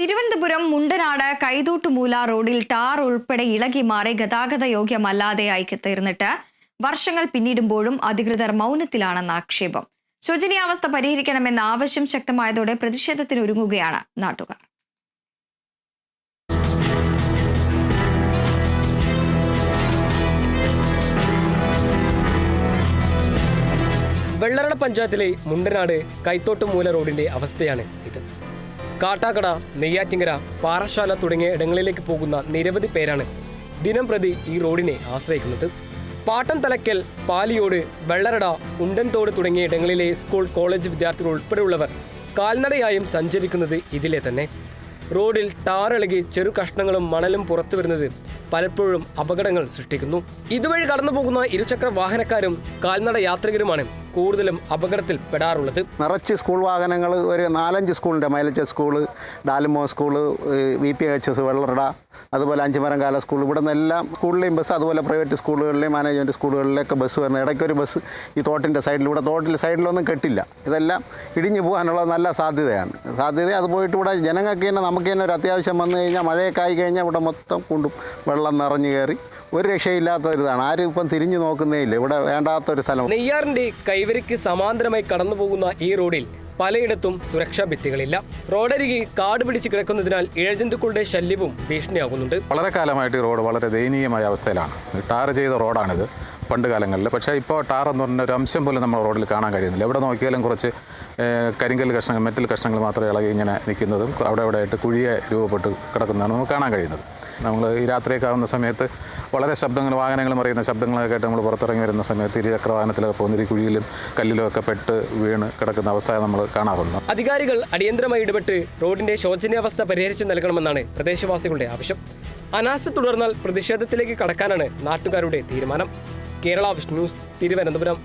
തിരുവനന്തപുരം മുണ്ടനാട് കൈതോട്ടുമൂല റോഡിൽ ടാർ ഉൾപ്പെടെ ഇളകി മാറി ഗതാഗത യോഗ്യമല്ലാതെയായി തീർന്നിട്ട് വർഷങ്ങൾ പിന്നിടുമ്പോഴും അധികൃതർ മൗനത്തിലാണെന്ന ആക്ഷേപം. ശോചനീയാവസ്ഥ പരിഹരിക്കണമെന്ന ആവശ്യം ശക്തമായതോടെ പ്രതിഷേധത്തിനൊരുങ്ങുകയാണ് നാട്ടുകാർ. വെള്ളറട പഞ്ചായത്തിലെ മുണ്ടനാട് കൈത്തോട്ടുമൂല റോഡിന്റെ അവസ്ഥയാണ് ഇത്. കാട്ടാക്കട, നെയ്യാറ്റിങ്കര, പാറശാല തുടങ്ങിയ ഇടങ്ങളിലേക്ക് പോകുന്ന നിരവധി പേരാണ് ദിനം പ്രതി ഈ റോഡിനെ ആശ്രയിക്കുന്നത്. പാട്ടം തലക്കൽ, പാലിയോട്, വെള്ളറട, ഉണ്ടൻതോട് തുടങ്ങിയ ഇടങ്ങളിലെ സ്കൂൾ, കോളേജ് വിദ്യാർത്ഥികൾ ഉൾപ്പെടെയുള്ളവർ കാൽനടയായും സഞ്ചരിക്കുന്നത് ഇതിലെ തന്നെ. റോഡിൽ ടാറിളകി ചെറു കഷ്ണങ്ങളും മണലും പുറത്തു വരുന്നത് പലപ്പോഴും അപകടങ്ങൾ സൃഷ്ടിക്കുന്നു. ഇതുവഴി കടന്നു പോകുന്ന ഇരുചക്ര വാഹനക്കാരും കാൽനട യാത്രികരുമാണ് കൂടുതലും അപകടത്തിൽ പെടാറുള്ളത്. നിറച്ച് സ്കൂൾ വാഹനങ്ങൾ, ഒരു 4-5 സ്കൂളുണ്ട്. മൈലച്ച സ്കൂള്, ഡാൽമോ സ്കൂള്, VPHS വെള്ളറട, അതുപോലെ അഞ്ചുമരംകാല സ്കൂൾ, ഇവിടെ നിന്നെല്ലാം സ്കൂളിലെയും ബസ്, അതുപോലെ പ്രൈവറ്റ് സ്കൂളുകളിലെയും മാനേജ്മെൻറ്റ് സ്കൂളുകളിലൊക്കെ ബസ് വരുന്നത്. ഇടയ്ക്കൊരു ബസ് ഈ തോട്ടിൻ്റെ സൈഡിലൂടെ, തോട്ടിൽ സൈഡിലൊന്നും കെട്ടില്ല. ഇതെല്ലാം ഇടിഞ്ഞു പോകാനുള്ള നല്ല സാധ്യതയാണ്. അത് പോയിട്ട് ഇവിടെ ജനങ്ങൾക്ക് തന്നെ, നമുക്ക് തന്നെ ഒരു അത്യാവശ്യം വന്നു കഴിഞ്ഞാൽ, മഴയൊക്കെ ആയി കഴിഞ്ഞാൽ ഇവിടെ മൊത്തം കൊണ്ടും വെള്ളം നിറഞ്ഞു കയറി ഒരു രക്ഷയില്ലാത്തൊരിതാണ്. ആരും ഇപ്പം തിരിഞ്ഞു നോക്കുന്നേ ഇല്ല. ഇവിടെ വേണ്ടാത്തൊരു സ്ഥലം. നെയ്യാറിന്റെ കൈവരിക്ക് സമാന്തരമായി കടന്നു പോകുന്ന ഈ റോഡിൽ പലയിടത്തും സുരക്ഷാ ഭിത്തികളില്ല. റോഡരികെ കാട് പിടിച്ച് കിടക്കുന്നതിനാൽ ഇഴജന്തുക്കളുടെ ശല്യവും ഭീഷണിയാകുന്നുണ്ട്. വളരെ കാലമായിട്ട് ഈ റോഡ് വളരെ ദയനീയമായ അവസ്ഥയിലാണ്. ടാർ ചെയ്ത റോഡാണിത് പണ്ട് കാലങ്ങളിൽ. പക്ഷേ ഇപ്പോൾ ടാർ എന്ന് പറഞ്ഞ ഒരു അംശം പോലും നമ്മൾ റോഡിൽ കാണാൻ കഴിയുന്നില്ല. എവിടെ നോക്കിയാലും കുറച്ച് കരിങ്കൽ കഷ്ണങ്ങൾ, മെറ്റൽ കഷ്ണങ്ങൾ മാത്രമേ ഇളകി ഇങ്ങനെ നിൽക്കുന്നതും അവിടെ ആയിട്ട് കുഴിയെ രൂപപ്പെട്ട് കിടക്കുന്നതാണ് നമുക്ക് കാണാൻ കഴിയുന്നത്. നമ്മൾ ഈ രാത്രിയൊക്കെ ആവുന്ന സമയത്ത് വളരെ ശബ്ദങ്ങൾ, വാഹനങ്ങൾ മറിയുന്ന ശബ്ദങ്ങളൊക്കെ ആയിട്ട് നമ്മൾ പുറത്തിറങ്ങി വരുന്ന സമയത്ത് ഇരുചക്ര വാഹനത്തിലൊക്കെ പോകുന്ന കുഴിയിലും കല്ലിലും ഒക്കെ പെട്ട് വീണ് കിടക്കുന്ന അവസ്ഥ നമ്മൾ കാണാറുണ്ട്. അധികാരികൾ അടിയന്തരമായി ഇടപെട്ട് റോഡിന്റെ ശോചനീയാവസ്ഥ പരിഹരിച്ചു നൽകണമെന്നാണ് പ്രദേശവാസികളുടെ ആവശ്യം. അനാസ്ഥ തുടർന്നാൽ പ്രതിഷേധത്തിലേക്ക് കടക്കാനാണ് നാട്ടുകാരുടെ തീരുമാനം. Kerala vision news, Thiruvananthapuram.